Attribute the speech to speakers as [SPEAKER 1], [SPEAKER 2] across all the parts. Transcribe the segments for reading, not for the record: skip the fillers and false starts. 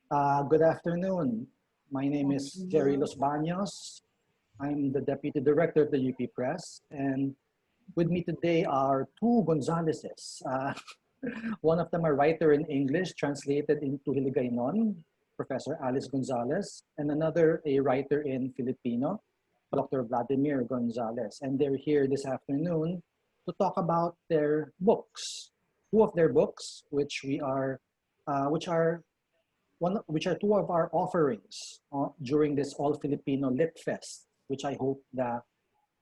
[SPEAKER 1] Good afternoon. My name is Gerry Baños. I'm the Deputy Director of the UP Press, and with me today are two Gonzaleses. One of them a writer in English, translated into Hiligaynon, Professor Alice Gonzales, and another a writer in Filipino, Dr. Vladimeir Gonzales. And they're here this afternoon to talk about their books. Two of their books, which are two of our offerings during this All-Filipino Lit Fest, which I hope the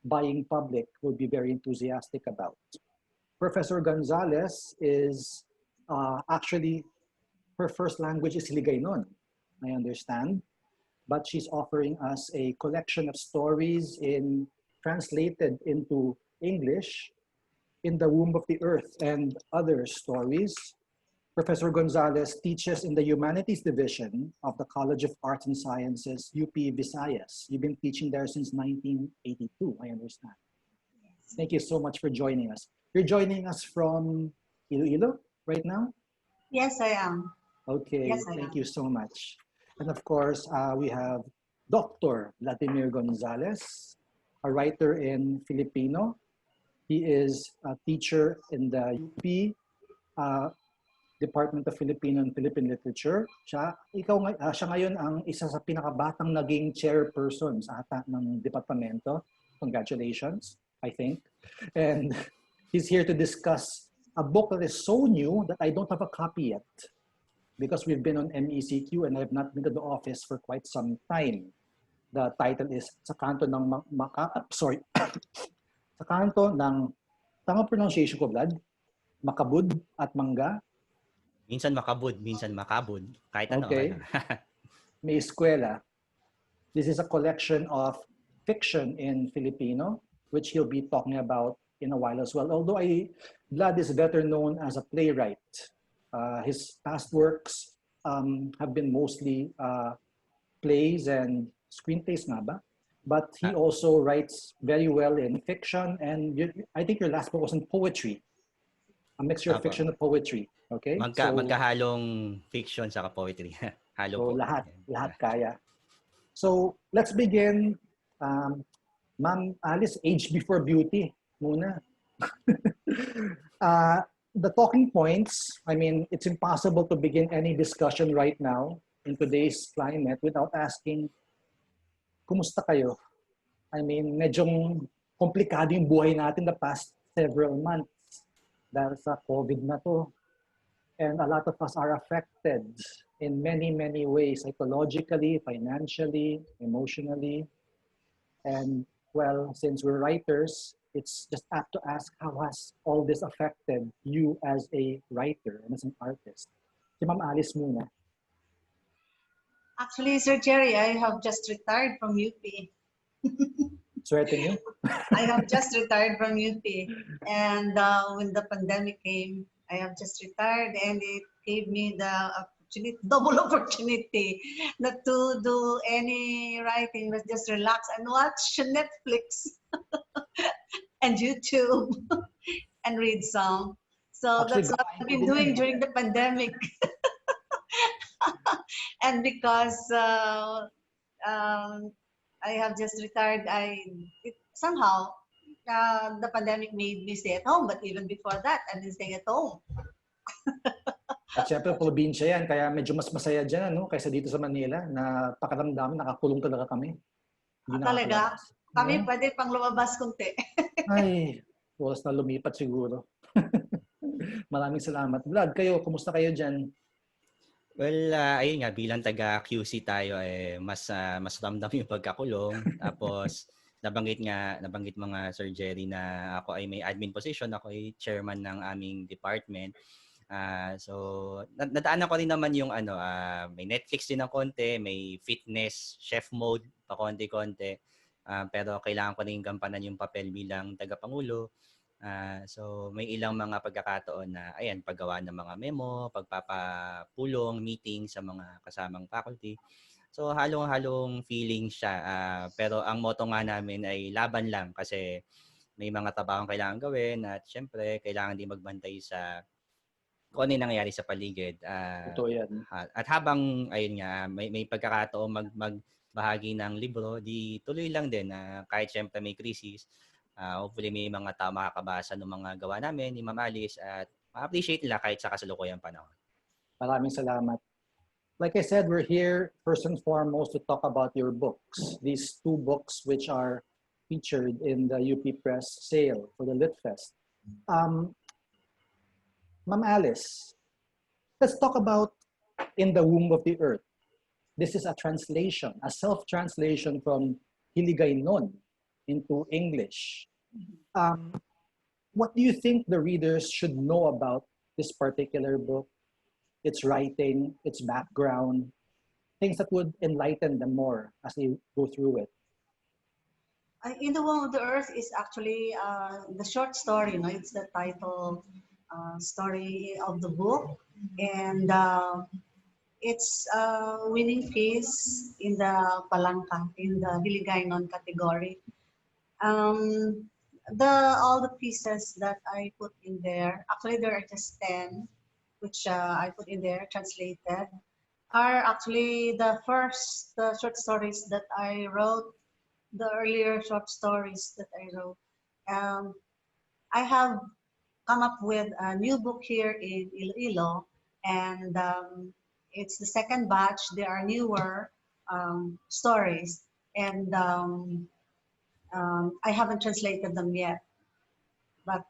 [SPEAKER 1] buying public will be very enthusiastic about. Professor Gonzales is actually, her first language is Hiligaynon, I understand, but she's offering us a collection of stories translated into English, In the Womb of the Earth and Other Stories. Professor Gonzales teaches in the Humanities Division of the College of Arts and Sciences, UP Visayas. You've been teaching there since 1982, I understand. Yes. Thank you so much for joining us. You're joining us from Iloilo right now?
[SPEAKER 2] Yes, I am.
[SPEAKER 1] Okay, yes, thank you so much. And of course, we have Dr. Vladimeir Gonzales, a writer in Filipino. He is a teacher in the UP Department of Filipino and Philippine Literature. Siya ngayon ang isa sa pinakabatang naging chairperson sa ata ng departamento. Congratulations, I think. And he's here to discuss a book that is so new that I don't have a copy yet because we've been on MECQ and I have not been to the office for quite some time. The title is Sa Kanto ng Sa Kanto ng, tama pronunciation ko, Vlad? Makabud at Mangga.
[SPEAKER 3] Minsan makabud, minsan makabud. Kahit ano.
[SPEAKER 1] Okay. May eskwela. This is a collection of fiction in Filipino, which he'll be talking about in a while as well. Although Vlad is better known as a playwright. His past works have been mostly plays and screenplays nga ba? But he also writes very well in fiction. And I think your last book was in poetry. A mixture of fiction and poetry. Okay?
[SPEAKER 3] Magkahalong fiction sa poetry. Halo
[SPEAKER 1] so
[SPEAKER 3] po.
[SPEAKER 1] Lahat kaya. So let's begin. Ma'am Alice, Age Before Beauty muna. The talking points, I mean, it's impossible to begin any discussion right now in today's climate without asking, kumusta kayo? I mean, medyong komplikado yung buhay natin the past several months. Dahil sa COVID na to. And a lot of us are affected in many, many ways, psychologically, financially, emotionally. And well, since we're writers, it's just apt to ask, how has all this affected you as a writer and as an artist? Si Ma'am Alice muna.
[SPEAKER 2] Actually, Sir Gerry, I have just retired from UP.
[SPEAKER 1] Swerte niyo?
[SPEAKER 2] I have just retired from UP. And when the pandemic came, I have just retired and it gave me the opportunity, double opportunity not to do any writing, but just relax and watch Netflix and YouTube and read some. So actually, that's what I've been doing during the pandemic. And because I have just retired, somehow the pandemic made me stay at home. But even before that, I've been staying at home.
[SPEAKER 1] At syempre, probinsya yan. Kaya medyo mas masaya dyan, no? Kaysa dito sa Manila, na pakiramdam, nakakulong talaga kami.
[SPEAKER 2] Talaga? Kami pwede pang lumabas kunti.
[SPEAKER 1] Ay, oras na lumipat siguro. Maraming salamat. Vlad, kayo, kumusta kayo dyan?
[SPEAKER 3] Well, ayun nga, bilang taga-QC tayo, mas ramdam yung pagkakulong. Tapos, nabanggit mga Sir Gerry na ako ay may admin position, ako ay chairman ng aming department. So, nadaanan ko rin naman yung may Netflix din ng konti, may fitness, chef mode, pa konti-konti. Pero kailangan ko rin gampanan yung papel bilang tagapangulo. So may ilang mga pagkakataon na paggawa ng mga memo, pagpapapulong, meeting sa mga kasamang faculty. So halong-halong feeling siya. Pero ang motto nga namin ay laban lang kasi may mga trabahong kailangan gawin at syempre kailangan din magbantay sa kung ano yung nangyayari sa paligid.
[SPEAKER 1] Totoo yan.
[SPEAKER 3] At habang, ayun nga, may pagkakataon magbahagi ng libro, di tuloy lang din kahit syempre may krisis. Hopefully may mga tao makakabasa ng mga gawa namin ni Ma'am Alice at ma-appreciate nila kahit sa kasalukuyang panahon.
[SPEAKER 1] Maraming salamat. Like I said, we're here first and foremost to talk about your books. These 2 books which are featured in the UP Press sale for the Lit Fest. Ma'am Alice, let's talk about In the Womb of the Earth. This is a translation, a self-translation from Hiligaynon into English. What do you think the readers should know about this particular book, its writing, its background, things that would enlighten them more as they go through it?
[SPEAKER 2] In the Womb of the Earth is actually the short story. No? It's the title story of the book. And it's winning fees in the Palangka, in the Hiligaynon category. All the pieces that I put in there, actually there are just 10, which I put in there, translated, are actually the first short stories that I wrote, the earlier short stories that I wrote. I have come up with a new book here in Iloilo, and it's the second batch. There are newer stories, and I haven't translated them yet, but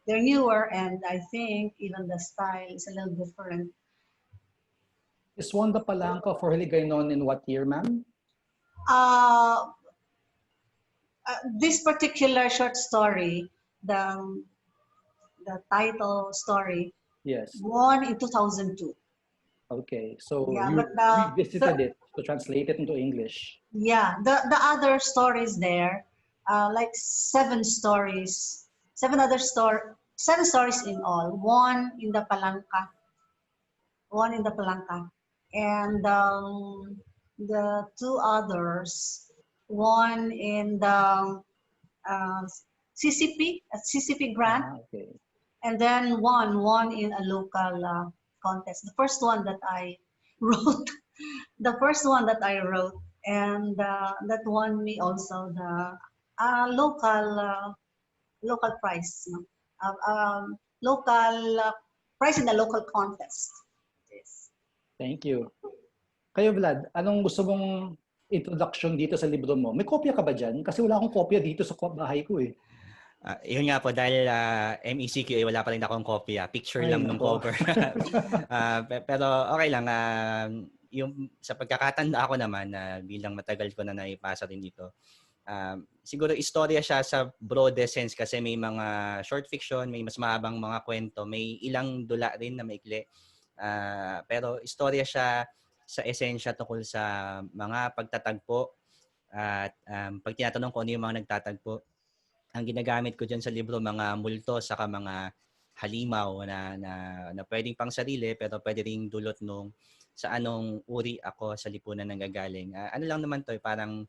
[SPEAKER 2] they're newer, and I think even the style is a little different.
[SPEAKER 1] Is won the Palanca for Hiligaynon in what year, ma'am?
[SPEAKER 2] This particular short story, the title story,
[SPEAKER 1] Yes.
[SPEAKER 2] won in 2002.
[SPEAKER 1] Okay, so
[SPEAKER 2] Yeah,
[SPEAKER 1] you
[SPEAKER 2] but
[SPEAKER 1] revisited it to translate it into English.
[SPEAKER 2] Yeah, the other stories there, like 7 stories, 7 stories in all. One in the Palanca, and the 2 others, one in the CCP grant,
[SPEAKER 1] Okay.
[SPEAKER 2] and then one in a local contest. The first one that I wrote, and that won me also the local prize, no? Local prize in the local contest. Yes.
[SPEAKER 1] Thank you. Kayo, Vlad, anong gusto mong introduction dito sa libro mo? May kopya ka ba dyan? Kasi wala akong kopya dito sa bahay ko eh.
[SPEAKER 3] Yun nga po, dahil MECQ, wala pa rin akong kopya. Picture
[SPEAKER 1] Ay,
[SPEAKER 3] lang ng
[SPEAKER 1] nako.
[SPEAKER 3] cover. Pero okay lang. Yung sa pagkakatanda ako naman, bilang matagal ko na naipasa rin dito, siguro istorya siya sa broadest sense kasi may mga short fiction, may mas mahabang mga kwento, may ilang dula rin na maikli. Pero istorya siya sa esensya tungkol sa mga pagtatagpo at pag tinatanong ko ano yung mga nagtatagpo, ang ginagamit ko dyan sa libro, mga multo saka mga halimaw na pwedeng pang sarili pero pwede ring dulot nung sa anong uri ako sa lipunan nanggagaling. Ano lang naman to, parang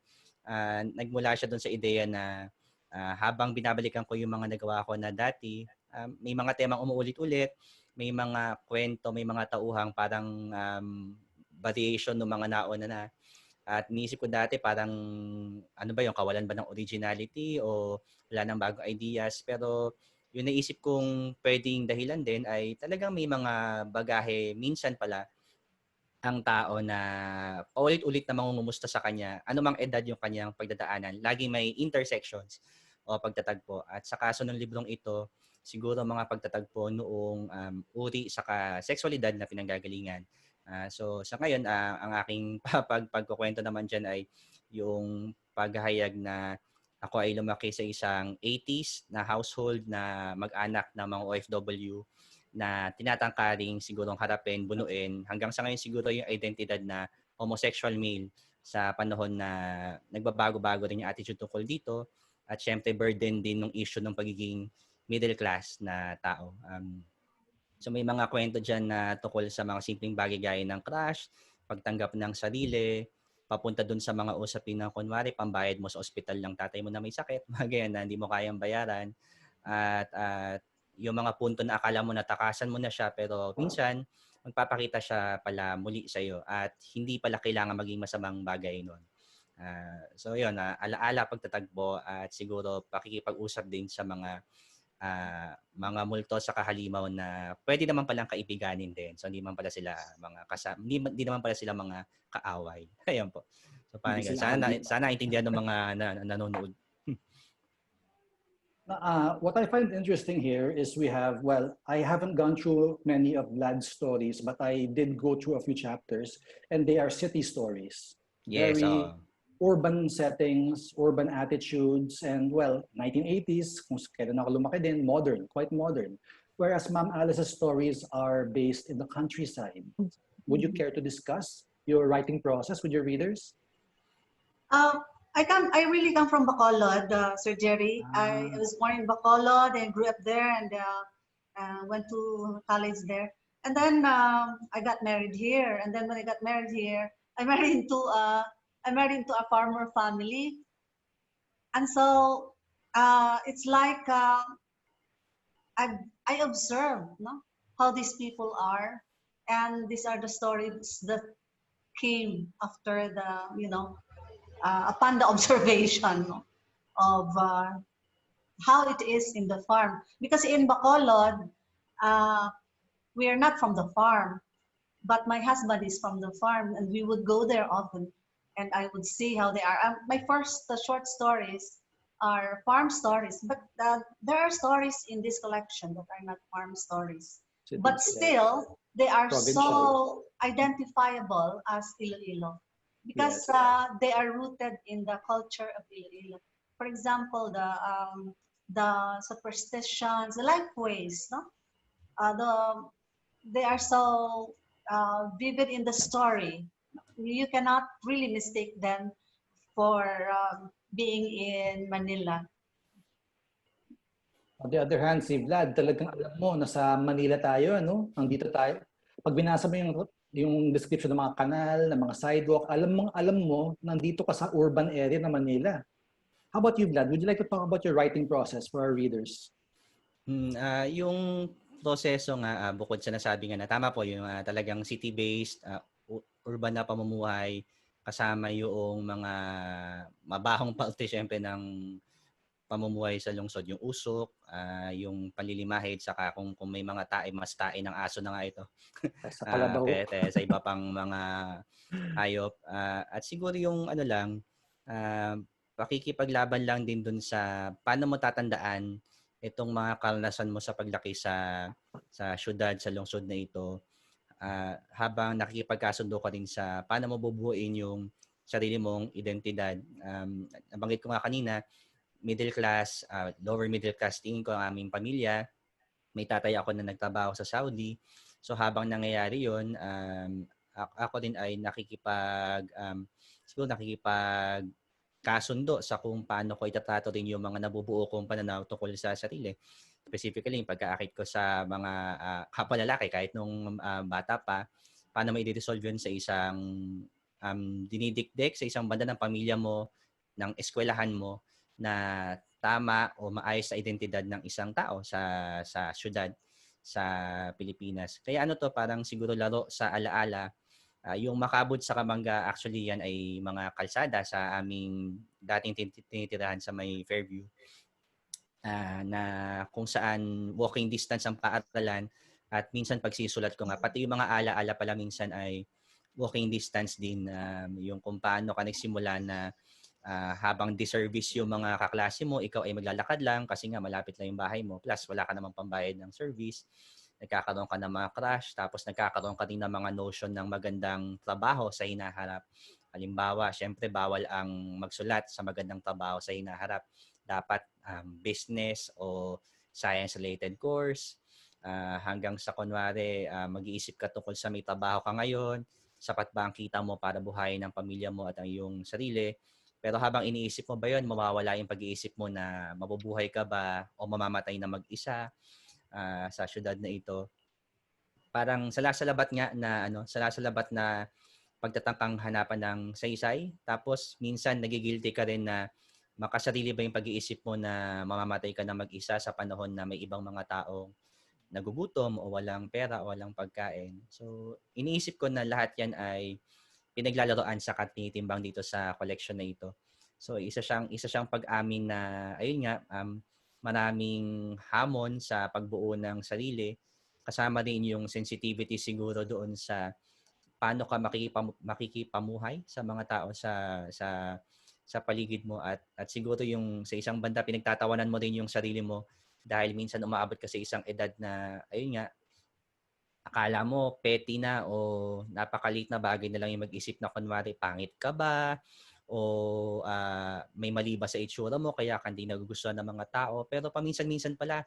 [SPEAKER 3] nagmula siya doon sa ideya na habang binabalikan ko yung mga nagawa ko na dati, may mga temang umuulit-ulit, may mga kwento, may mga tauhang parang variation ng mga nauna na. At iniisip ko dati parang ano ba yung kawalan ba ng originality o wala nang bagong ideas. Pero yung naisip kong pwedeng dahilan din ay talagang may mga bagahe minsan pala ang tao na paulit-ulit na mangungumusta sa kanya, anumang edad yung kanyang pagdadaanan, lagi may intersections o pagtatagpo. At sa kaso ng librong ito, siguro mga pagtatagpo noong uri saka sexualidad na pinanggagalingan. So sa ngayon, ang aking pagkukwento naman dyan ay yung paghahayag na ako ay lumaki sa isang 80s na household na mag-anak ng mga OFW na tinatangkaring sigurong harapin, bunuin. Hanggang sa ngayon siguro yung identidad na homosexual male sa panahon na nagbabago-bago rin yung attitude tungkol dito. At syempre burden din ng issue ng pagiging middle class na tao. So may mga kwento dyan na tungkol sa mga simpleng bagay gaya ng crush, pagtanggap ng sarili, papunta dun sa mga usapin na kunwari pambayad mo sa ospital ng tatay mo na may sakit, mga ganyan na hindi mo kayang bayaran. At yung mga punto na akala mo natakasan mo na siya, pero minsan magpapakita siya pala muli sa iyo at hindi pala kailangan maging masamang bagay noon. So yun, alaala pagtatagpo at siguro pakikipag-usap din sa mga multo sa kahalimaw na pwede naman palang kaibiganin din. So hindi man pala sila hindi naman pala sila mga kaaway. Ayun po. So parang
[SPEAKER 1] Hindi sila
[SPEAKER 3] sana intindihan ng mga nanonood.
[SPEAKER 1] What I find interesting here is I haven't gone through many of Vlad's stories, but I did go through a few chapters, and they are city stories.
[SPEAKER 3] Yes,
[SPEAKER 1] Very urban settings, urban attitudes, and 1980s, kung kailan ako lumaki din, modern, quite modern. Whereas Ma'am Alice's stories are based in the countryside. Would you care to discuss your writing process with your readers?
[SPEAKER 2] I really come from Bacolod, Sir Gerry. I was born in Bacolod and grew up there and went to college there. And then I got married here. And then when I got married here, I married into a farmer family. And so it's like I observe, no, how these people are, and these are the stories that came after upon the observation of how it is in the farm. Because in Bacolod, we are not from the farm, but my husband is from the farm, and we would go there often, and I would see how they are. My first short stories are farm stories, but there are stories in this collection that are not farm stories. But still, they are so identifiable as Iloilo, because they are rooted in the culture of Iloilo. For example, the superstitions, the life ways, no? They are so vivid in the story. You cannot really mistake them for being in Manila.
[SPEAKER 1] On the other hand, si Vlad, talagang alam mo, nasa Manila tayo, ano? Nandito tayo. Pag binasa mo yung description ng mga kanal, ng mga sidewalk, alam mo, nandito ka sa urban area ng Manila. How about you, Vlad? Would you like to talk about your writing process for our readers?
[SPEAKER 3] Yung proseso nga, bukod sa nasabi nga na tama po, yung talagang city-based, urban na pamumuhay, kasama yung mga mabahong parte syempre ng pamumuhay sa lungsod, yung usok, yung panlilimahid, saka kung may mga mas tae ng aso na nga ito.
[SPEAKER 1] Sa kalabaw.
[SPEAKER 3] Kaya sa iba pang mga hayop. At siguro yung pakikipaglaban lang din dun sa paano mo tatandaan itong mga karanasan mo sa paglaki sa syudad, sa lungsod na ito, habang nakikipagkasundo ka din sa paano mo bubuuin yung sarili mong identidad. Nabanggit ko nga kanina, middle class, lower middle class tingin ko ang aming pamilya. May tatay ako na nagtrabaho sa Saudi. So habang nangyayari yun, ako din ay siguro nakikipagkasundo sa kung paano ko itatrato din yung mga nabubuo kong pananaw tungkol sa sarili. Specifically, yung pagkaakit ko sa mga kapwa lalaki kahit nung bata pa, paano mo i-resolve yun sa isang dinidikdik sa isang banda ng pamilya mo, ng eskwelahan mo, na tama o maayos sa identidad ng isang tao sa syudad, sa Pilipinas. Kaya parang siguro laro sa alaala. Yung Makabud sa Kamangga, actually yan ay mga kalsada sa aming dating tinitirahan sa may Fairview, na kung saan walking distance ang paaralan, at minsan pagsisulat ko nga, pati yung mga alaala pala minsan ay walking distance din, yung kung paano ka nagsimula na habang diservice yung mga kaklase mo, ikaw ay maglalakad lang kasi nga malapit lang yung bahay mo, plus wala ka namang pambayad ng service, nagkakaroon ka ng mga crush, tapos nagkakaroon ka din ng mga notion ng magandang trabaho sa hinaharap. Halimbawa, syempre bawal ang magsulat sa magandang trabaho sa hinaharap. Dapat business o science-related course, hanggang sa kunwari mag-iisip ka tungkol sa may trabaho ka ngayon, sapat ba ang kita mo para buhayin ang pamilya mo at ang iyong sarili. Pero habang iniisip mo ba yun, mawawala yung pag-iisip mo na mabubuhay ka ba o mamamatay na mag-isa sa syudad na ito. Parang salasalabat na pagtatangkang hanapan ng saysay. Tapos minsan nagigilty ka rin na makasarili ba yung pag-iisip mo na mamamatay ka na mag-isa sa panahon na may ibang mga taong nagugutom o walang pera o walang pagkain. So, iniisip ko na lahat yan ay pinaglalaroan sa tinitimbang dito sa collection na ito. So, isa siyang pag-amin na, ayun nga, maraming hamon sa pagbuo ng sarili. Kasama rin yung sensitivity siguro doon sa paano ka makikipamuhay sa mga tao sa paligid mo at siguro yung sa isang banda pinagtatawanan mo rin yung sarili mo dahil minsan umaabot ka sa isang edad na ayun nga akala mo petty na o napakaliit na bagay na lang yung mag-isip na kunwari pangit ka ba o may mali ba sa itsura mo kaya ka hindi nagugustuhan ng mga tao pero paminsan-minsan pala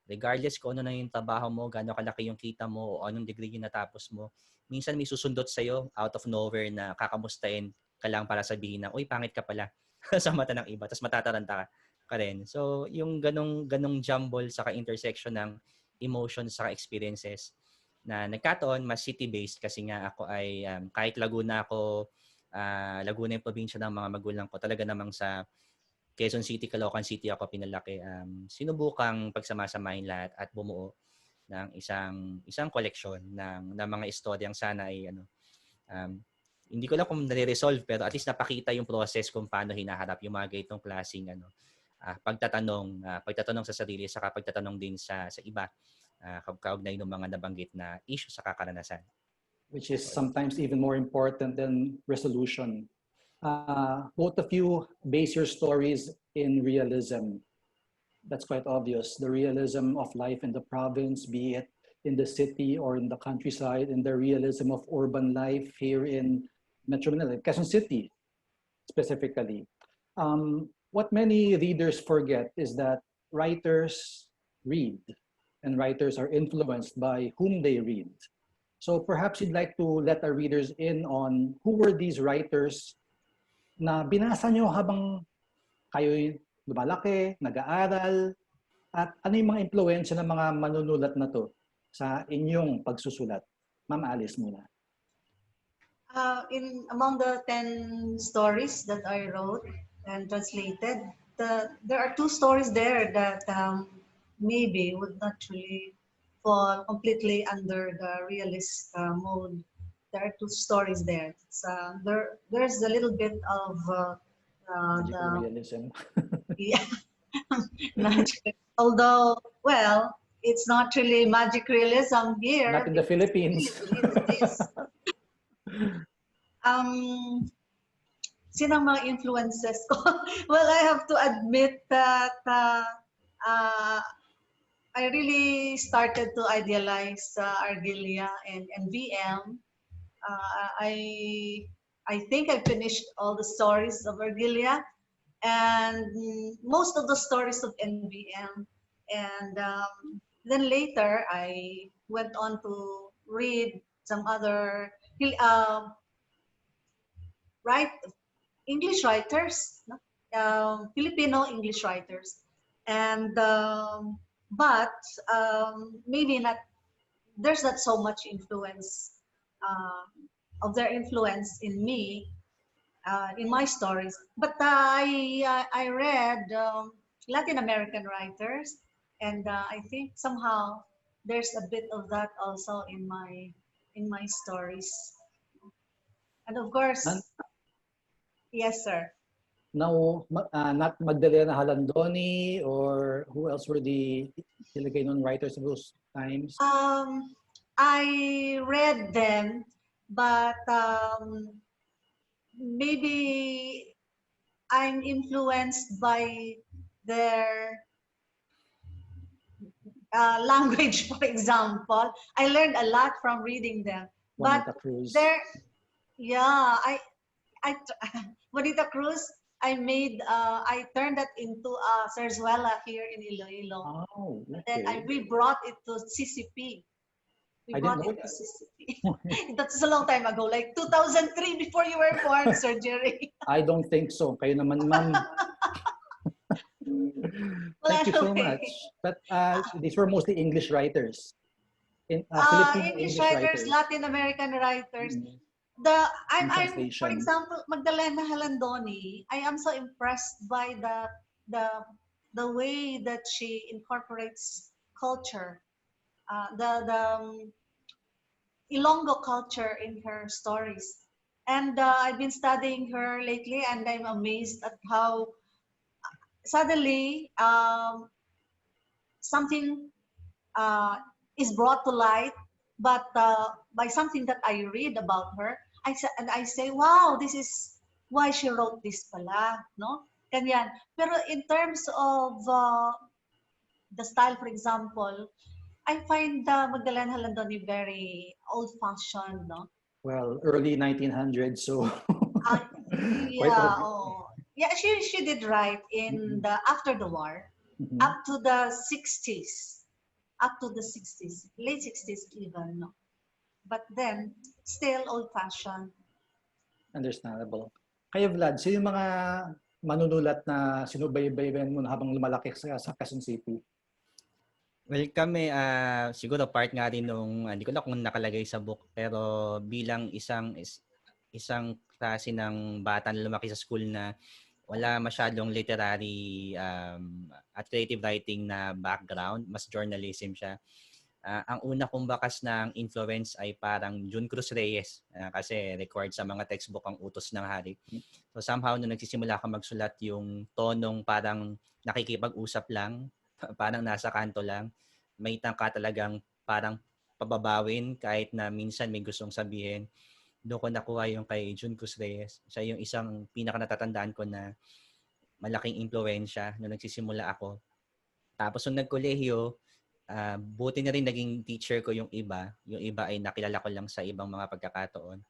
[SPEAKER 3] regardless kung ano na yung trabaho mo, gaano kalaki yung kita mo o anong degree yung natapos mo, minsan may susundot sa'yo out of nowhere na kakamustahin ka lang para sabihin na, uy, pangit ka pala sa mata ng iba, tapos matataranta ka rin. So, yung ganong jumble sa intersection ng emotions sa experiences na nagkataon, mas city-based kasi nga ako ay kahit Laguna ako, Laguna yung probinsya ng mga magulang ko, talaga namang sa Quezon City, Caloocan City ako pinalaki. Sinubukang pagsamasamahin lahat at bumuo ng isang koleksyon ng mga istoryang sana ay hindi ko lang kung nare-resolve pero at least napakita yung process kung paano hinaharap yung mga ganitong klaseng pagtatanong sa sarili saka pagtatanong din sa iba kaugnay ng mga nabanggit na issue sa karanasan.
[SPEAKER 1] Which is sometimes even more important than resolution. Both of you base your stories in realism. That's quite obvious. The realism of life in the province, be it in the city or in the countryside, and the realism of urban life here in Metro Manila, Quezon City specifically. What many readers forget is that writers read, and writers are influenced by whom they read. So perhaps you'd like to let our readers in on who were these writers na binasa nyo habang kayo'y lumalaki, nag-aaral, at ano yung mga impluensya ng mga manunulat na to sa inyong pagsusulat? Ma'am Alice muna.
[SPEAKER 2] Among the 10 stories that I wrote and translated, there are 2 stories there that maybe would not really fall completely under the realist mode. There are 2 stories there. There's a little bit of
[SPEAKER 1] Magical realism.
[SPEAKER 2] yeah, magic. Although, well, it's not really magic realism here.
[SPEAKER 1] Not in the Philippines.
[SPEAKER 2] Sino ang mga influences ko? Well, I have to admit that I really started to idealize Argelia and VM. I think I finished all the stories of Argelia and most of the stories of NVM. And then later, I went on to read some other English writers, Filipino English writers. And but maybe not. There's not so much influence of their influence in me, in my stories. But I read Latin American writers, and I think somehow there's a bit of that also in my stories. And of course, yes, sir.
[SPEAKER 1] Now, not Magdalena Halandoni, or who else were the Filipino writers of those times?
[SPEAKER 2] I read them, but maybe I'm influenced by their language, for example. I learned a lot from reading them.
[SPEAKER 1] Juanita Cruz.
[SPEAKER 2] Yeah, I Juanita Cruz. I turned that into a zarzuela here in Iloilo.
[SPEAKER 1] Oh, okay.
[SPEAKER 2] Then we brought it to CCP. We brought it to CCP. That's a long time ago, like 2003, before you were born, Sir Gerry.
[SPEAKER 1] I don't think so. Kayo naman, ma'am. Thank you so much. But these were mostly English writers. Filipino
[SPEAKER 2] English writers, Latin American writers. I'm for
[SPEAKER 1] translation.
[SPEAKER 2] example, Magdalena Halandoni, I am so impressed by the the way that she incorporates culture, the Ilonggo culture in her stories. And I've been studying her lately, and I'm amazed at how suddenly something uh, is brought to light, but by something that I read about her, I say, wow, this is why she wrote this pala, no? Ganyan. Pero in terms of the style, for example, I find Magdalena Halandoni very old-fashioned, no?
[SPEAKER 1] Well, early 1900s, so
[SPEAKER 2] Uh,
[SPEAKER 1] quite
[SPEAKER 2] yeah,
[SPEAKER 1] old.
[SPEAKER 2] oh, yeah, she did write in
[SPEAKER 1] Mhm.
[SPEAKER 2] the after the war,
[SPEAKER 1] Mhm.
[SPEAKER 2] up to the 60s, up to the 60s, late 60s even, no? But then, still old-fashioned.
[SPEAKER 1] Understandable. Kayo, Vlad, sino yung mga manunulat na sinubaybayan mo habang lumalaki sa Quezon City?
[SPEAKER 3] Well, kami, siguro part nga rin nung, hindi ko na kung nakalagay sa book, pero bilang isang klase ng bata na lumaki sa school na wala masyadong literary at creative writing na background, mas journalism siya. Ang una kong bakas ng influence ay parang Jun Cruz Reyes kasi required sa mga textbook ang utos ng hari. So somehow nung nagsisimula ka magsulat yung tonong parang nakikipag-usap lang, parang nasa kanto lang, may tangka talagang parang pababawin kahit na minsan may gustong sabihin. Doon ko nakuha yung kay Jun Cruz Reyes. Siya yung isang pinaka natatandaan ko na malaking impluwensya nung nagsisimula ako. Tapos nung nagkolehiyo, buti na rin naging teacher ko yung iba. Yung iba ay nakilala ko lang sa ibang mga pagkakataon.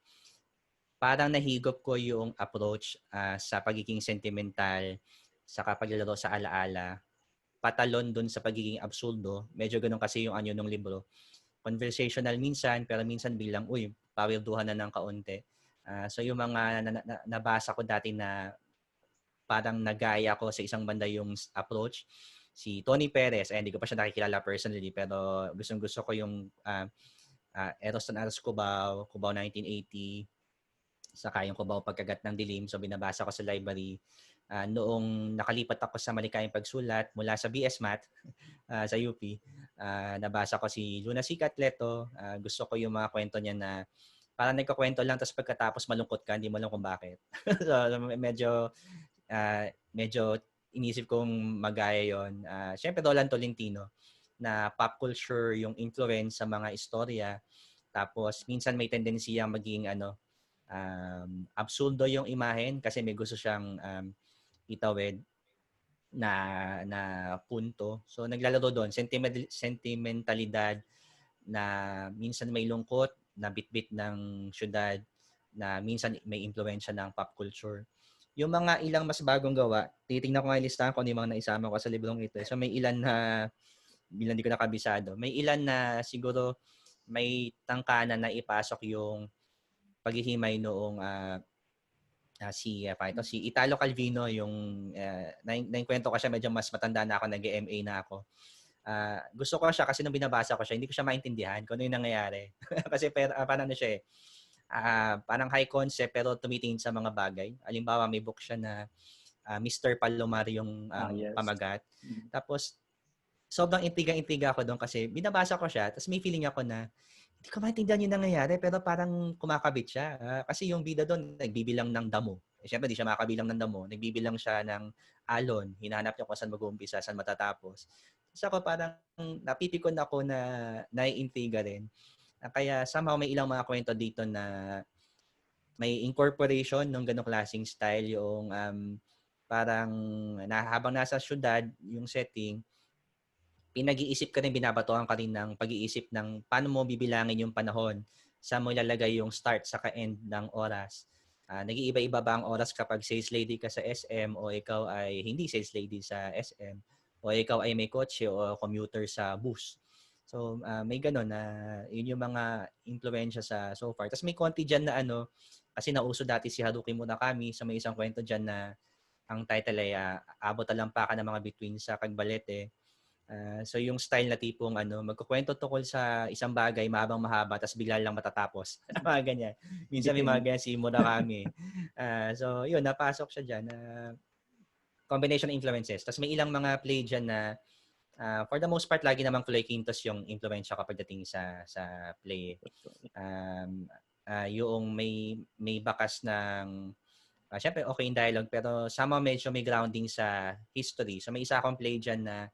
[SPEAKER 3] Parang nahigop ko yung approach sa pagiging sentimental, sa paglalaro sa alaala, patalon dun sa pagiging absurdo. Medyo ganun kasi yung anyo ng libro. Conversational minsan, pero minsan bilang, pawirduhan na ng kaunti. So yung mga nabasa ko dati na parang nagaya ko sa isang banda yung approach, si Tony Perez, hindi ko pa siya nakikilala personally, pero gustong-gusto ko yung Eros and Aros Cubao, Cubao 1980, saka yung Cubao Pagkagat ng Dilim. So binabasa ko sa library. Noong nakalipat ako sa Malikayang Pagsulat mula sa BS Math sa UP, nabasa ko si Luna C. Catleto. Gusto ko yung mga kwento niya na parang nagkakwento lang tapos pagkatapos malungkot ka, hindi mo alam kung bakit. So medyo inisip kong magaya yon. Siyempre, Roland Tolentino na pop culture yung influence sa mga istorya. Tapos, minsan may tendensiyang maging absurdo yung imahen kasi may gusto siyang itawid na punto. So, naglalaro doon. Sentimentalidad na minsan may lungkot, na bitbit ng syudad, na minsan may impluwensya ng pop culture. Yung mga ilang mas bagong gawa, titingnan ko nga yung listahan ko ano yung mga naisama ko sa librong ito. So may ilan na, bilang di ko nakabisado, may ilan na siguro may tangkanan na ipasok yung paghihimay noong si Italo Calvino, yung nainkwento ko siya, medyo mas matanda na ako, nag-MA na ako. Gusto ko siya kasi nung binabasa ko siya, hindi ko siya maintindihan kung ano yung nangyayari. Kasi parang ano siya parang high concept pero tumitingin sa mga bagay. Halimbawa, may book siya na Mr. Palomar yung
[SPEAKER 1] Yes.
[SPEAKER 3] pamagat. Tapos, sobrang intriga ako doon kasi binabasa ko siya, tapos may feeling ako na hindi ko maintindihan yung nangyayari pero parang kumakabit siya. Kasi yung bida doon, nagbibilang ng damo. Siyempre, di siya makabilang ng damo. Nagbibilang siya ng alon. Hinanap niya kung saan mag-uumpisa, saan matatapos. Tapos ako parang napipikon ako na naiintriga rin. Kaya somehow may ilang mga kwento dito na may incorporation ng ganong klaseng style yung parang habang nasa syudad yung setting, pinag-iisip ka rin, binabatuhan ka rin ng pag-iisip ng paano mo bibilangin yung panahon, saan mo ilalagay yung start sa end ng oras. Nag-iiba-iba ba ang oras kapag sales lady ka sa SM o ikaw ay hindi sales lady sa SM o ikaw ay may kotse o commuter sa bus. So may ganun na yun yung mga impluwensya sa so far. Tapos may konti dyan na kasi nauso dati si Haruki Murakami sa may isang kwento dyan na ang title ay Abot Talampakan ng mga bituin sa Kagbalete. So yung style na tipong magkukwento tungkol sa isang bagay mahabang mahaba tapos bigla lang matatapos. Mga ganyan. Minsan may mga ganyan si Murakami. So yun, napasok siya dyan. Combination ng influences. Tapos may ilang mga play dyan na for the most part, lagi namang Floyd Quintos yung influensya kapag dating sa play. Yung may bakas ng syempre okay in dialogue pero somehow medyo may grounding sa history. So may isa akong play dyan na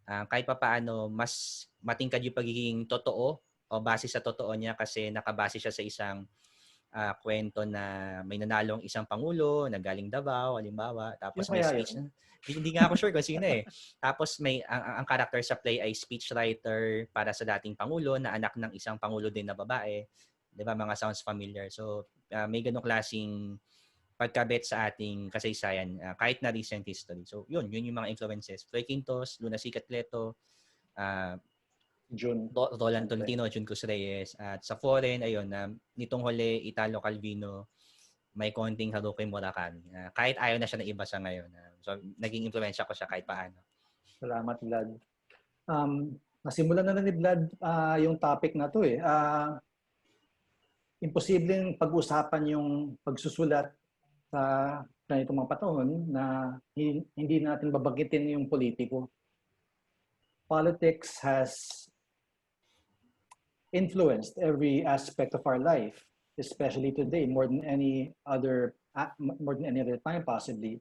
[SPEAKER 3] kahit papaano mas matingkad yung pagiging totoo o base sa totoo niya kasi nakabase siya sa isang kwento na may nanalong isang pangulo na galing Davao, halimbawa, tapos
[SPEAKER 1] Yung
[SPEAKER 3] may
[SPEAKER 1] kaya
[SPEAKER 3] speech
[SPEAKER 1] yun?
[SPEAKER 3] hindi nga ako sure kung sino eh. Tapos may ang character sa play ay speechwriter para sa dating pangulo na anak ng isang pangulo din na babae. 'Di ba, mga sounds familiar. So may ganung klaseng pagkabet sa ating kasaysayan kahit na recent history. So yun yung mga influences. Floyd Quintos, Luna C. Catleto,
[SPEAKER 1] June.
[SPEAKER 3] Roland Tolentino, Jun Cruz Reyes, at sa foreign ayun nitong huli Italo Calvino, may konting Haruki Murakami. Kahit ayaw na siya ng iba sa ngayon. So naging influensya ko siya kahit paano.
[SPEAKER 1] Salamat, Vlad. Nasimulan na ni Vlad yung topic na to eh. Imposibleng pag-usapan yung pagsusulat sa ganitong mga panahon na hindi natin babanggitin yung politiko. Politics has influenced every aspect of our life, especially today, more than any other time possibly.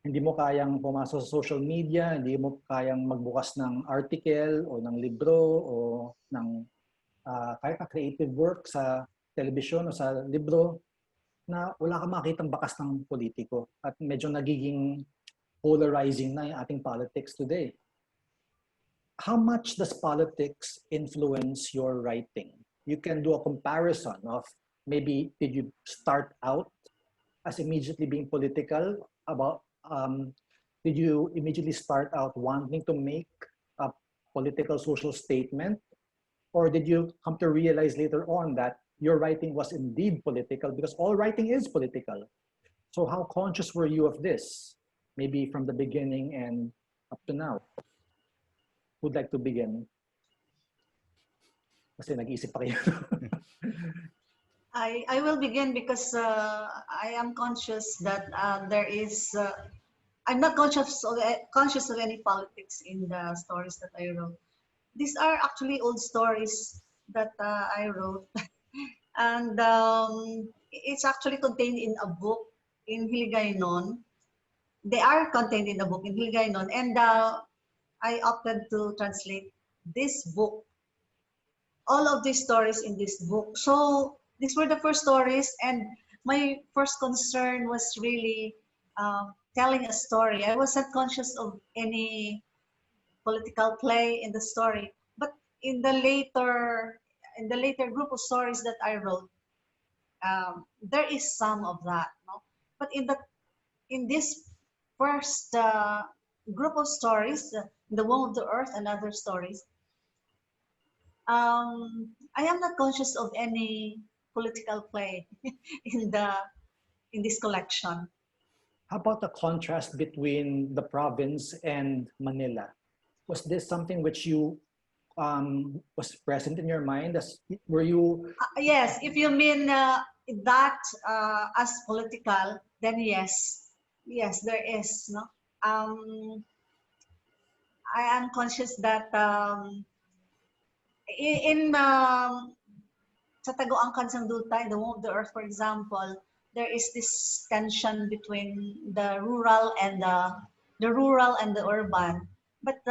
[SPEAKER 1] Hindi mo kayang pumasok sa social media, hindi mo kayang magbukas ng article o ng libro o ng kahit creative work sa television o sa libro na wala kang makitang bakas ng politiko at medyo nagiging polarizing na yung ating politics today. How much does politics influence your writing? You can do a comparison of maybe did you start out as immediately being political about did you immediately start out wanting to make a political social statement, or did you come to realize later on that your writing was indeed political because all writing is political? So how conscious were you of this? Maybe from the beginning and up to now. Who'd like to begin? Kasi nag-iisip pa kayo.
[SPEAKER 2] I will begin because I am conscious that there is. I'm not conscious of any politics in the stories that I wrote. These are actually old stories that I wrote, and it's actually contained in a book in Hiligaynon. They are contained in a book in Hiligaynon, and I opted to translate this book. All of these stories in this book. So these were the first stories, and my first concern was really telling a story. I wasn't conscious of any political play in the story, but in the later group of stories that I wrote, there is some of that. No? But in this first group of stories, The Womb of the Earth and other stories, I am not conscious of any political play in this collection.
[SPEAKER 1] How about the contrast between the province and Manila? Was this something which you was present in your mind? Were you?
[SPEAKER 2] Yes, if you mean that as political, then yes, there is. No, I am conscious that in sa Taguangkan Sangdutay, The Womb of the Earth, for example, there is this tension between the rural and the urban. But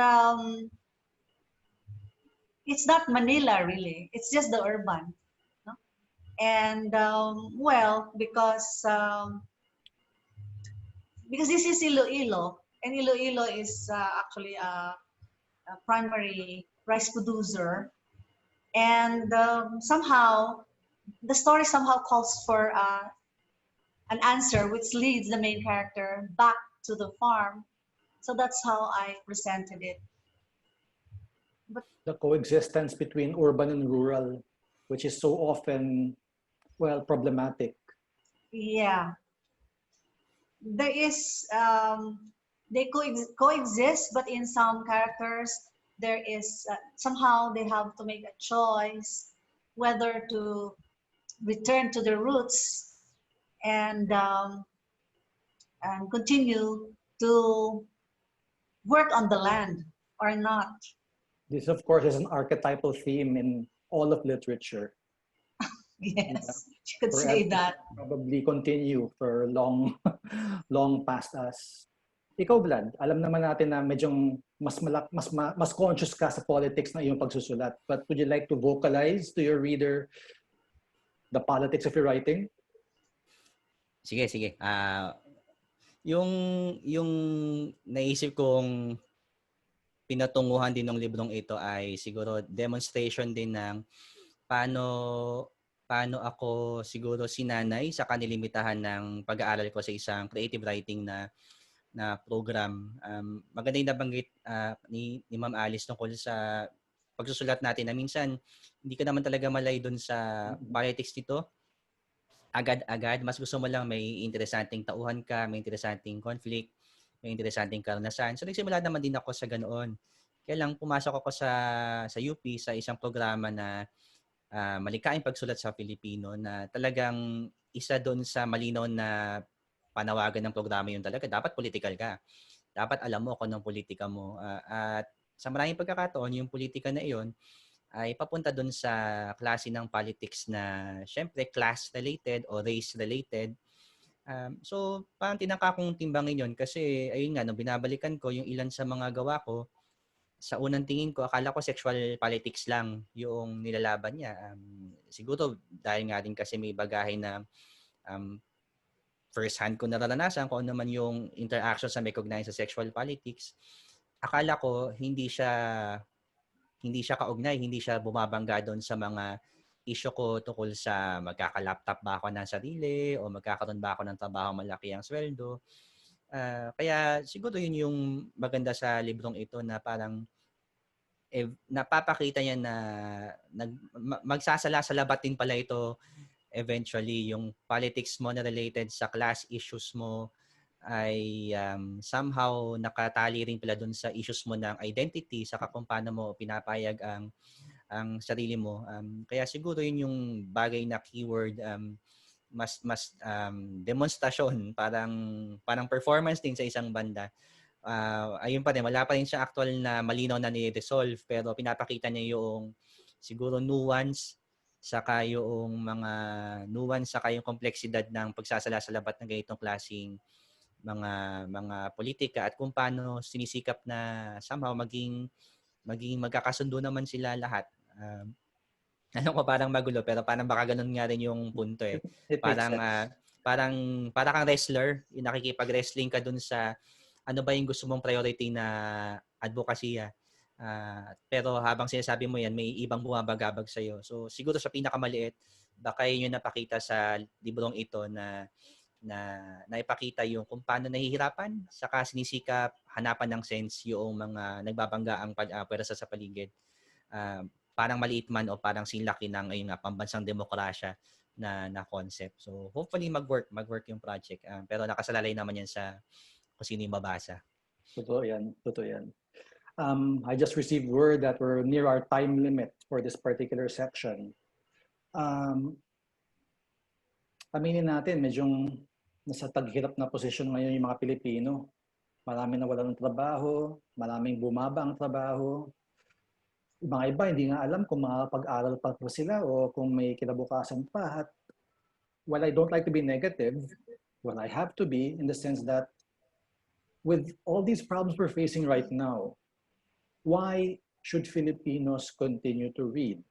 [SPEAKER 2] it's not Manila really. It's just the urban. No? And well, because this is Iloilo, and Iloilo is actually a primary rice producer. And somehow, the story somehow calls for an answer which leads the main character back to the farm. So that's how I presented it.
[SPEAKER 1] But the coexistence between urban and rural, which is so often, well, problematic.
[SPEAKER 2] Yeah. There is, they coexist, but in some characters, there is somehow they have to make a choice whether to return to their roots and continue to work on the land or not.
[SPEAKER 1] This, of course, is an archetypal theme in all of literature.
[SPEAKER 2] Yes, you could
[SPEAKER 1] Forever,
[SPEAKER 2] say that.
[SPEAKER 1] probably continue for long, long past us. Ikaw, Vlad, alam naman natin na medyong mas conscious ka sa politics na iyong pagsusulat. But would you like to vocalize to your reader the politics of your writing?
[SPEAKER 3] Sige, sige. Yung naisip kong pinatunguhan din ng librong ito ay siguro demonstration din ng paano ako siguro sinanay sa kanilimitahan ng pag-aaral ko sa isang creative writing na program. Maganda yung nabanggit ni Ma'am Alice tungkol sa pagsusulat natin na minsan hindi ka naman talaga malay doon sa politics nito. Agad-agad, mas gusto mo lang may interesanting tauhan ka, may interesanting conflict, may interesanting karanasan. So nagsimula naman din ako sa ganoon. Kaya lang pumasok ako sa UP sa isang programa na malikaing pagsulat sa Filipino na talagang isa doon sa malinaw na panawagan ng programa yun talaga. Dapat political ka. Dapat alam mo kung anong politika mo. At sa maraming pagkakataon, yung politika na iyon ay papunta doon sa klase ng politics na syempre class-related o race-related. So parang tinangka kong timbangin yun kasi ayun nga, nung binabalikan ko yung ilan sa mga gawa ko, sa unang tingin ko, akala ko sexual politics lang yung nilalaban niya. Siguro dahil nga din kasi may bagahe na first hand ko nararanasan kung ano man yung interaction sa may kaugnayan sa sexual politics. Akala ko hindi siya kaugnay, hindi siya bumabangga doon sa mga issue ko tungkol sa magkaka-laptop ba ako ng sarili o magkakaroon ba ako ng trabaho malaki ang sweldo. Kaya siguro yun yung maganda sa librong ito na parang napapakita niya na magsasala-salabat din pala ito eventually. Yung politics mo na related sa class issues mo ay somehow nakatali rin pala dun sa issues mo ng identity saka kung paano mo pinapayag ang sarili mo. Kaya siguro yun yung bagay na keyword, mas demonstrasyon, parang performance din sa isang banda. Ayun pa rin, wala pa rin siya actual na malinaw na ni-resolve pero pinapakita niya yung siguro nuance saka yung mga nuance saka yung kompleksidad ng pagsasala-salabat ng ganitong klaseng mga politika at kung paano sinisikap na somehow maging magkakasundo naman sila lahat. Alam ko parang magulo pero parang baka ganun nga rin yung punto eh.
[SPEAKER 1] It makes
[SPEAKER 3] Parang
[SPEAKER 1] sense.
[SPEAKER 3] parang kang wrestler, yung nakikipag-wrestling ka dun sa ano ba yung gusto mong priority na advokasya. Pero habang sinasabi mo yan, may ibang bumabagabag sa'yo. So siguro sa pinakamaliit, baka yun yung napakita sa librong ito na naipakita yung kung paano nahihirapan saka sinisikap hanapan ng sense yung mga nagbabangga ang pwersa sa paligid. Parang maliit man o parang sinlaki ng ayun nga pambansang demokrasya na concept. So hopefully mag-work yung project. Pero nakasalalay naman yan sa kung sino yung mabasa.
[SPEAKER 1] Totoo yan. Totoo yan. I just received word that we're near our time limit for this particular section. Aminin natin, medyong nasa taghirap na posisyon ngayon yung mga Pilipino. Marami na wala ng trabaho, maraming bumaba ang trabaho. Yung mga iba, hindi nga alam kung makapag-aral pa sila o kung may kinabukasan pa. At while I don't like to be negative, well, I have to be in the sense that with all these problems we're facing right now, why should Filipinos continue to read?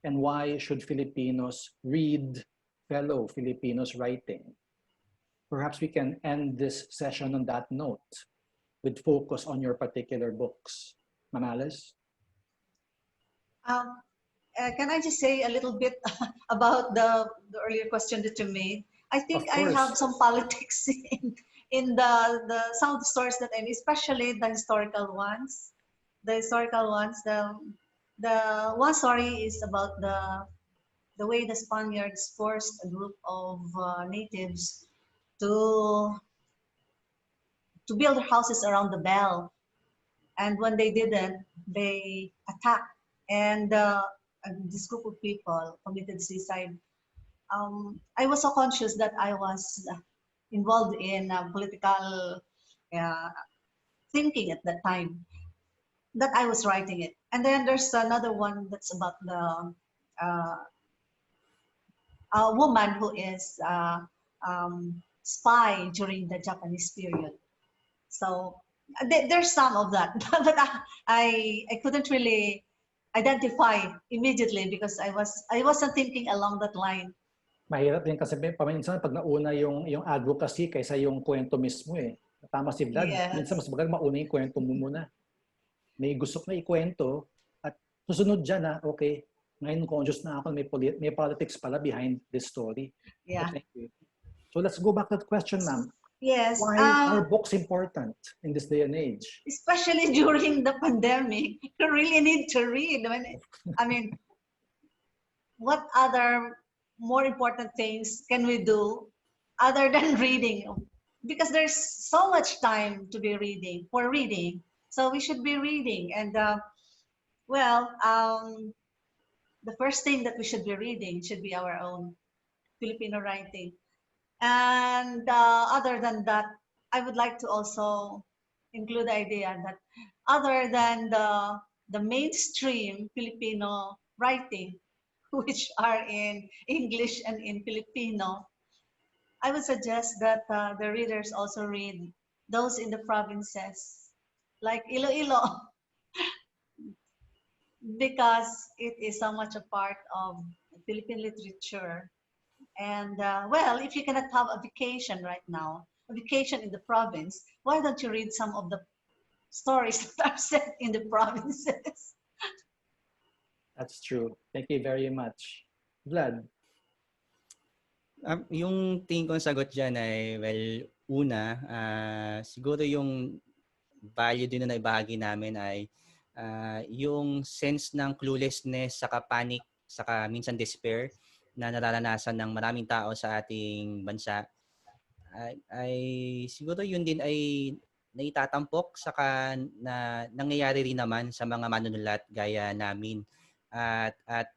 [SPEAKER 1] And why should Filipinos read fellow Filipinos writing? Perhaps we can end this session on that note with focus on your particular books. Ma'am Alice?
[SPEAKER 2] Can I just say a little bit about the earlier question that you made? I think I have some politics in some of the stories that I mean, especially the historical ones. The historical ones, the one story is about the way the Spaniards forced a group of natives to build their houses around the bell. And when they didn't, they attacked. And this group of people committed suicide. I was so conscious that I was involved in political uh, thinking at that time that I was writing it. And then there's another one that's about the uh, a woman who is spy during the Japanese period. So there's some of that, but I couldn't really identify immediately because I wasn't thinking along that line.
[SPEAKER 1] Mahirap din kasi paminsan pag nauna yung advocacy kaysa yung kwento mismo eh. Tama si Vlad, minsan
[SPEAKER 2] Yes.
[SPEAKER 1] mas magal mauna yung kwento mo muna. May gusto na ikwento at susunod dyan na, okay, ngayon conscious na ako, may politics pala behind this story.
[SPEAKER 2] Yeah.
[SPEAKER 1] So, thank you. So let's go back to the question, ma'am.
[SPEAKER 2] Yes.
[SPEAKER 1] Why are books important in this day and age?
[SPEAKER 2] Especially during the pandemic, you really need to read. I mean, what other more important things can we do other than reading? Because there's so much time to be reading, for reading. So we should be reading. And the first thing that we should be reading should be our own Filipino writing. And other than that, I would like to also include the idea that other than the mainstream Filipino writing, which are in English and in Filipino, I would suggest that the readers also read those in the provinces, like Iloilo, because it is so much a part of Philippine literature. And if you cannot have a vacation right now, a vacation in the province, why don't you read some of the stories that are set in the provinces?
[SPEAKER 1] That's true. Thank you very much. Vlad?
[SPEAKER 3] Yung tingin kong sagot dyan ay, well, una, siguro yung value din na naibahagi namin ay yung sense ng cluelessness, saka panic, saka minsan despair na nararanasan ng maraming tao sa ating bansa. Ay siguro yun din ay naitatampok saka na nangyayari rin naman sa mga manunulat gaya namin. At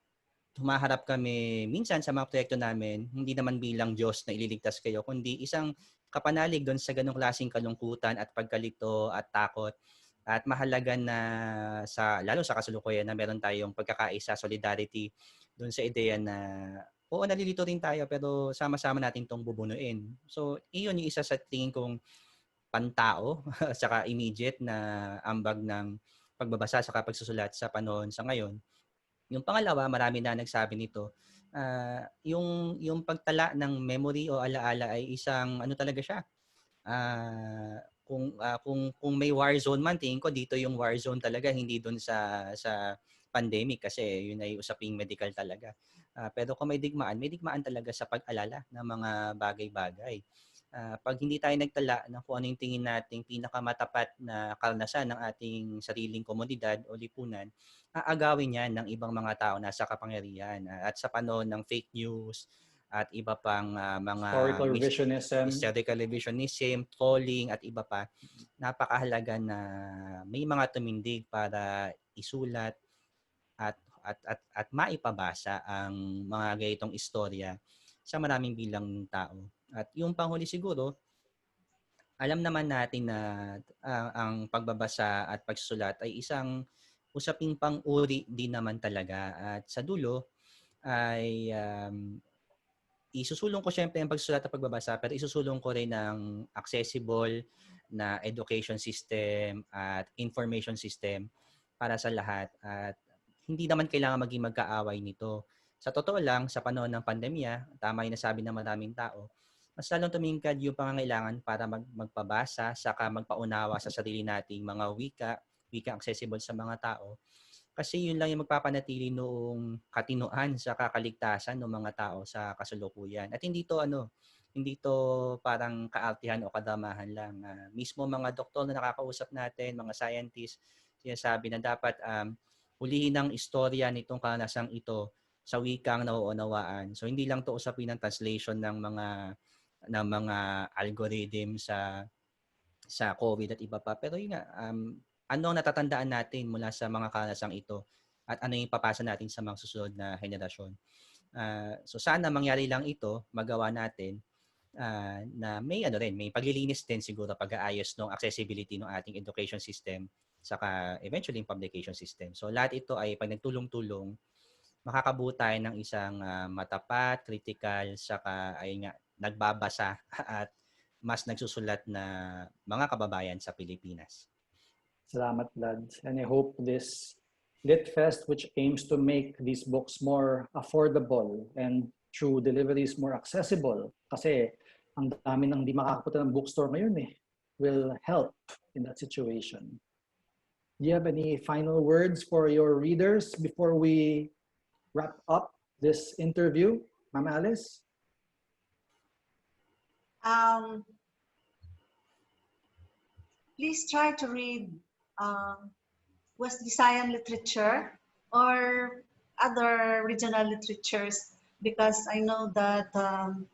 [SPEAKER 3] humaharap kami minsan sa mga proyekto namin, hindi naman bilang Diyos na ililigtas kayo, kundi isang kapanalig doon sa ganong klaseng kalungkutan at pagkalito at takot. At mahalaga na lalo sa kasalukuyan na meron tayong pagkakaisa, solidarity doon sa ideya na oo, nalilito rin tayo pero sama-sama natin itong bubunuin. So, iyon yung isa sa tingin kong pantao saka immediate na ambag ng pagbabasa sa pagsusulat sa panahon sa ngayon. Yung pangalawa, marami na nagsabi nito, yung pagtala ng memory o alaala ay isang ano talaga siya. Kung may war zone man, tingin ko dito yung war zone talaga, hindi doon sa pandemic kasi yun ay usaping medical talaga. Pero kung may digmaan talaga sa pag-alala ng mga bagay-bagay. Pag hindi tayo nagtala ng kung ano yung tingin nating pinakamatapat na karanasan ng ating sariling komunidad o lipunan, aagawin yan ng ibang mga tao nasa kapangyarihan. At sa panahon ng fake news at iba pang mga historical revisionism, trolling at iba pa, napakahalaga na may mga tumindig para isulat at maipabasa ang mga ganitong istorya sa maraming bilang ng tao. At yung panghuli siguro, alam naman natin na ang pagbabasa at pagsusulat ay isang usaping pang-uri din naman talaga. At sa dulo ay isusulong ko syempre ang pagsusulat at pagbabasa, pero isusulong ko rin ng accessible na education system at information system para sa lahat. At hindi naman kailangan maging magkaaway nito. Sa totoo lang, sa panahon ng pandemya, tama yung nasabi ng maraming tao, mas lalong tumingkad yung pangangailangan para magpabasa, saka magpaunawa sa sarili nating mga wika accessible sa mga tao. Kasi yun lang yung magpapanatili noong katinoan sa kakaligtasan ng mga tao sa kasalukuyan. At hindi to parang kaartihan o kadamahan lang. Mismo mga doktor na nakakausap natin, mga scientists, sinasabi na dapat hulihin ang istorya nitong karanasang ito sa wikang nauunawaan. So hindi lang to usapin ng translation ng mga algorithm sa COVID at iba pa. Pero yun nga, ano ang natatandaan natin mula sa mga karanasan ito at ano yung papasa natin sa mga susunod na henerasyon. So sana mangyari lang ito, magawa natin na may may paglilinis din siguro, pag-aayos ng accessibility ng ating education system saka eventually yung publication system. So lahat ito ay pag nagtulong-tulong, makakabuo tayo ng isang matapat, critical, saka ayun nga, nagbabasa at mas nagsusulat na mga kababayan sa Pilipinas.
[SPEAKER 1] Salamat, Vlad. And I hope this LitFest, which aims to make these books more affordable and through deliveries more accessible, kasi ang dami nang di makakapunta ng bookstore ngayon will help in that situation. Do you have any final words for your readers before we wrap up this interview, Ma'am Alice?
[SPEAKER 2] Please try to read West Visayan literature or other regional literatures, because I know that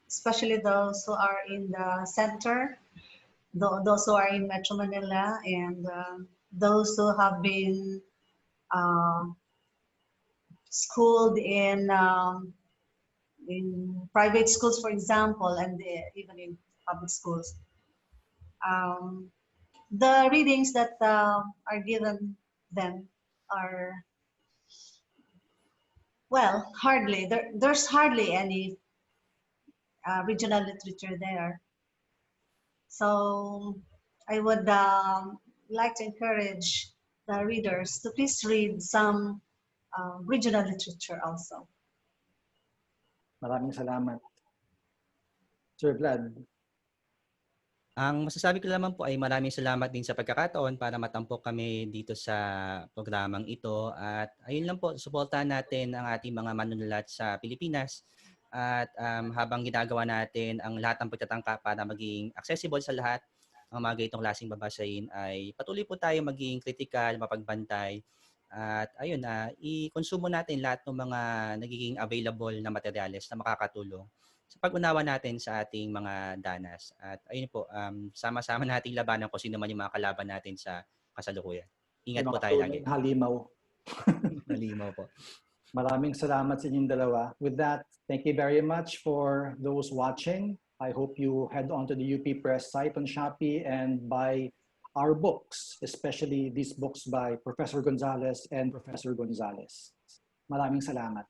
[SPEAKER 2] especially those who are in the center, those who are in Metro Manila, and those who have been schooled in private schools, for example, and even in public schools. The readings that are given them are, well, there's hardly any regional literature there. So I would like to encourage the readers to please read some regional literature also.
[SPEAKER 1] Maraming salamat. Sir Vlad.
[SPEAKER 3] Ang masasabi ko naman po ay maraming salamat din sa pagkakataon para matampok kami dito sa programang ito. At ayun lang po, suportahan natin ang ating mga manunulat sa Pilipinas. At habang ginagawa natin ang lahat ng pagtatangka para maging accessible sa lahat, ang mga ganitong klaseng babasahin, ay patuloy po tayo maging critical, mapagbantay. At ayun, i-konsumo natin lahat ng mga nagiging available na materyales na makakatulong sa pag-unawa natin sa ating mga danas. At ayun po, sama-sama nating labanan kung sino man yung mga kalaban natin sa kasalukuyan. Ingat po tayo lagi.
[SPEAKER 1] Halimaw.
[SPEAKER 3] Halimaw po.
[SPEAKER 1] Maraming salamat sa inyong dalawa. With that, thank you very much for those watching. I hope you head on to the UP Press site on Shopee and buy our books, especially these books by Professor Gonzales and Professor Gonzales. Maraming salamat.